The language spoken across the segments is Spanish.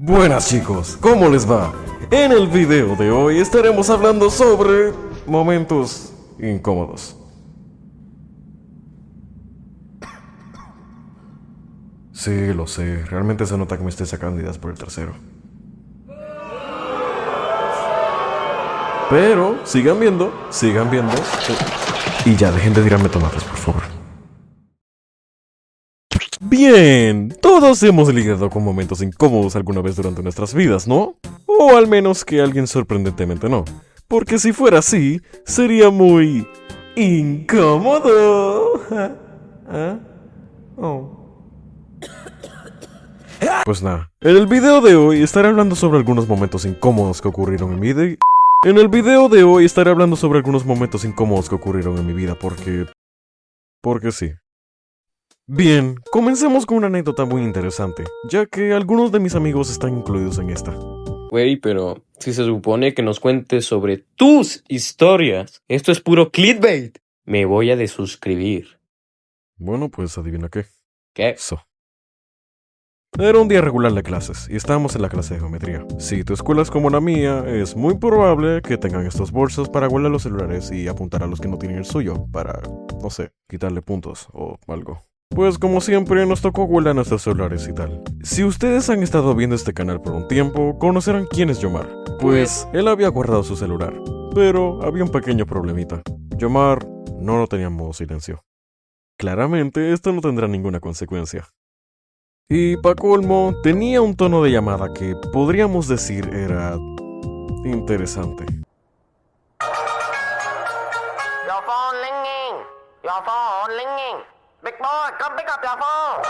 Buenas chicos, ¿cómo les va? En el video de hoy estaremos hablando sobre momentos incómodos. Sí, lo sé, realmente se nota que me estoy sacando ideas por el tercero. Pero sigan viendo, y ya dejen de tirarme tomates, por favor. Bien, todos hemos lidiado con momentos incómodos alguna vez durante nuestras vidas, ¿no? O al menos que alguien sorprendentemente no. Porque si fuera así, sería muy incómodo. ¿Ah? Oh. Pues nada, en el video de hoy estaré hablando sobre algunos momentos incómodos que ocurrieron en mi vida. En el video de hoy estaré hablando sobre algunos momentos incómodos que ocurrieron en mi vida porque sí. Bien, comencemos con una anécdota muy interesante, ya que algunos de mis amigos están incluidos en esta. Güey, pero si se supone que nos cuentes sobre tus historias, esto es puro clickbait. Me voy a desuscribir. Bueno, pues adivina qué. ¿Qué? Era un día regular de clases y estábamos en la clase de geometría. Si tu escuela es como la mía, es muy probable que tengan estos bolsos para guardar los celulares y apuntar a los que no tienen el suyo, para, no sé, quitarle puntos o algo. Pues como siempre nos tocó guardar nuestros celulares y tal. Si ustedes han estado viendo este canal por un tiempo, conocerán quién es Yomar. Pues él había guardado su celular, pero había un pequeño problemita. Yomar no lo tenía en modo silencio. Claramente esto no tendrá ninguna consecuencia. Y pa' colmo, tenía un tono de llamada que podríamos decir era interesante. Your phone ringing. Your phone ringing. Big boy, come pick up your phone.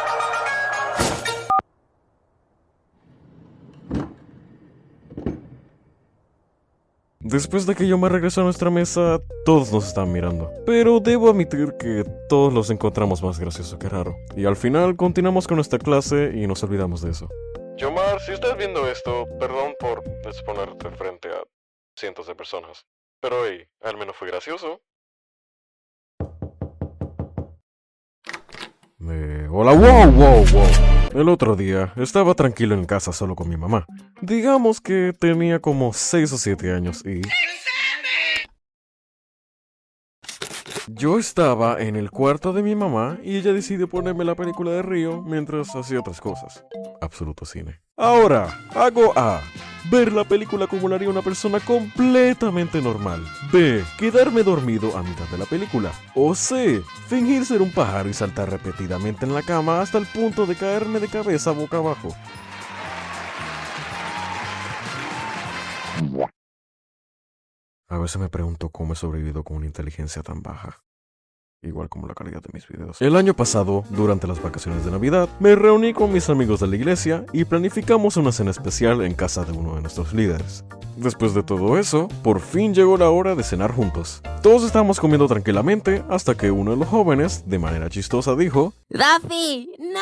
Después de que yo me regresó a nuestra mesa, todos nos estaban mirando. Pero debo admitir que todos los encontramos más gracioso que raro. Y al final continuamos con nuestra clase y nos olvidamos de eso. Yomar, si estás viendo esto, perdón por exponerte frente a cientos de personas. Pero hey, al menos fue gracioso. Hola, wow. El otro día estaba tranquilo en casa solo con mi mamá. Digamos que tenía como 6 o 7 años y... Yo estaba en el cuarto de mi mamá y ella decidió ponerme la película de Río mientras hacía otras cosas. Absoluto cine. Ahora, hago A. Ver la película como lo haría una persona completamente normal. B. Quedarme dormido a mitad de la película. O C. Fingir ser un pájaro y saltar repetidamente en la cama hasta el punto de caerme de cabeza boca abajo. A veces me pregunto cómo he sobrevivido con una inteligencia tan baja. Igual como la calidad de mis videos. El año pasado, durante las vacaciones de Navidad, me reuní con mis amigos de la iglesia y planificamos una cena especial en casa de uno de nuestros líderes. Después de todo eso, por fin llegó la hora de cenar juntos. Todos estábamos comiendo tranquilamente hasta que uno de los jóvenes, de manera chistosa, dijo: ¡Daffy! ¡No!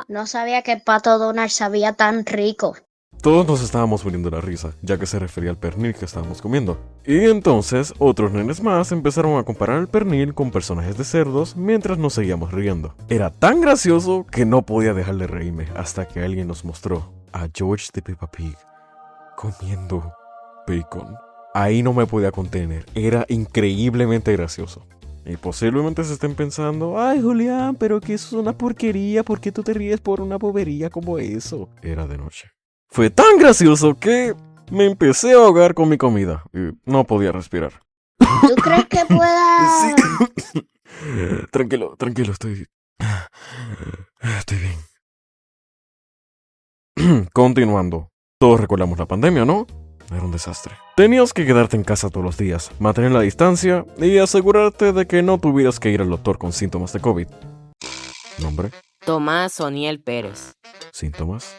No sabía que el pato Donald sabía tan rico. Todos nos estábamos muriendo de la risa, ya que se refería al pernil que estábamos comiendo. Y entonces, otros nenes más empezaron a comparar el pernil con personajes de cerdos mientras nos seguíamos riendo. Era tan gracioso que no podía dejar de reírme hasta que alguien nos mostró a George de Peppa Pig comiendo bacon. Ahí no me podía contener, era increíblemente gracioso. Y posiblemente se estén pensando: ay Julián, pero que eso es una porquería, ¿por qué tú te ríes por una bobería como eso? Era de noche. Fue tan gracioso que me empecé a ahogar con mi comida y no podía respirar. ¿Tú crees que pueda...? Sí. Tranquilo, estoy bien. Continuando. Todos recordamos la pandemia, ¿no? Era un desastre. Tenías que quedarte en casa todos los días, mantener la distancia y asegurarte de que no tuvieras que ir al doctor con síntomas de COVID. ¿Nombre? Tomás Oniel Pérez. ¿Síntomas?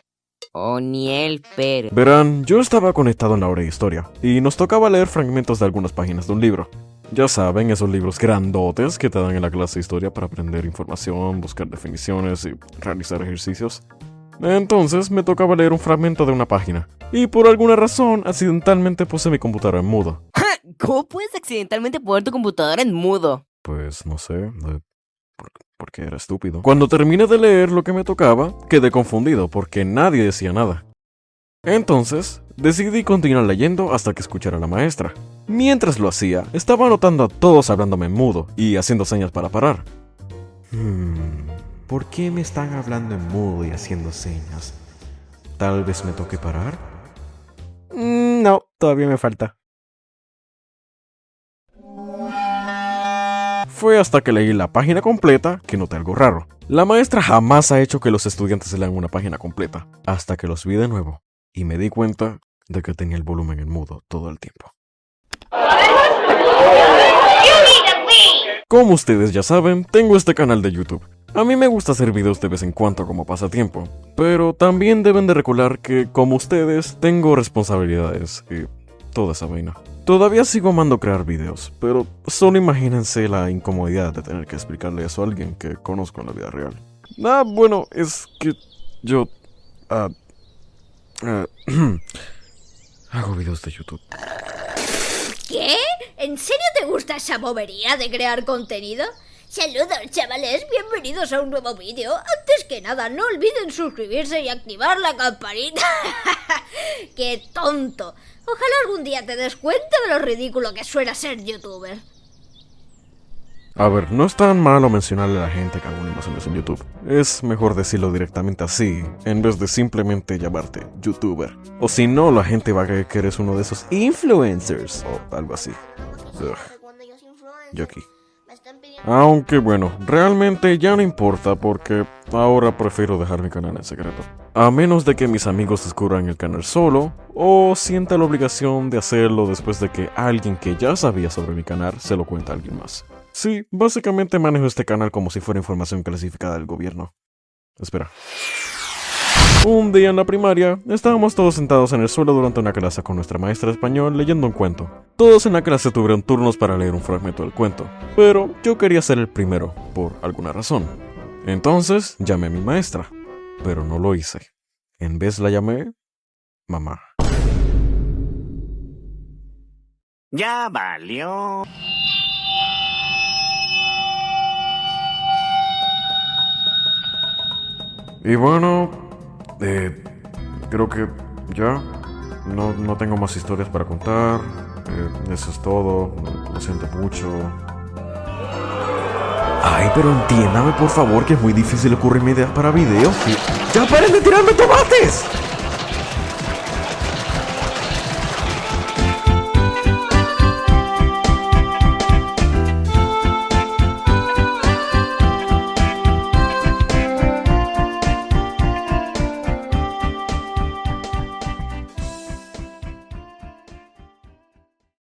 Oniel Pérez. Verán, yo estaba conectado en la hora de historia y nos tocaba leer fragmentos de algunas páginas de un libro. Ya saben, esos libros grandotes que te dan en la clase de historia para aprender información, buscar definiciones y realizar ejercicios. Entonces me tocaba leer un fragmento de una página y por alguna razón accidentalmente puse mi computadora en mudo. ¿Cómo puedes accidentalmente poner tu computadora en mudo? Pues no sé, porque era estúpido. Cuando terminé de leer lo que me tocaba, quedé confundido porque nadie decía nada. Entonces, decidí continuar leyendo hasta que escuchara a la maestra. Mientras lo hacía, estaba anotando a todos hablándome en mudo y haciendo señas para parar. ¿Por qué me están hablando en mudo y haciendo señas? ¿Tal vez me toque parar? No, todavía me falta. Fue hasta que leí la página completa que noté algo raro. La maestra jamás ha hecho que los estudiantes lean una página completa, hasta que los vi de nuevo y me di cuenta de que tenía el volumen en mudo todo el tiempo. Como ustedes ya saben, tengo este canal de YouTube. A mí me gusta hacer videos de vez en cuando como pasatiempo, pero también deben de recordar que, como ustedes, tengo responsabilidades y toda esa vaina. Todavía sigo amando crear videos, pero solo imagínense la incomodidad de tener que explicarle eso a alguien que conozco en la vida real. Bueno, es que yo... hago videos de YouTube. ¿Qué? ¿En serio te gusta esa bobería de crear contenido? Saludos, chavales, bienvenidos a un nuevo vídeo. Antes que nada, no olviden suscribirse y activar la campanita. ¡Qué tonto! Ojalá algún día te des cuenta de lo ridículo que suena ser youtuber. A ver, no es tan malo mencionarle a la gente que hago animaciones en YouTube. Es mejor decirlo directamente así, en vez de simplemente llamarte youtuber. O si no, la gente va a creer que eres uno de esos influencers o algo así. Ugh. Yo aquí. Aunque bueno, realmente ya no importa porque ahora prefiero dejar mi canal en secreto. A menos de que mis amigos descubran el canal solo o sienta la obligación de hacerlo después de que alguien que ya sabía sobre mi canal se lo cuenta a alguien más. Sí, básicamente manejo este canal como si fuera información clasificada del gobierno. Espera. Un día en la primaria, estábamos todos sentados en el suelo durante una clase con nuestra maestra de español leyendo un cuento. Todos en la clase tuvieron turnos para leer un fragmento del cuento, pero yo quería ser el primero, por alguna razón. Entonces, llamé a mi maestra, pero no lo hice. En vez la llamé mamá. Ya valió. Y bueno, creo que ya no tengo más historias para contar. Eso es todo. Lo siento mucho. Ay, pero entiéndame por favor que es muy difícil ocurrirme ideas para videos. ¡Ya paren de tirarme tomates!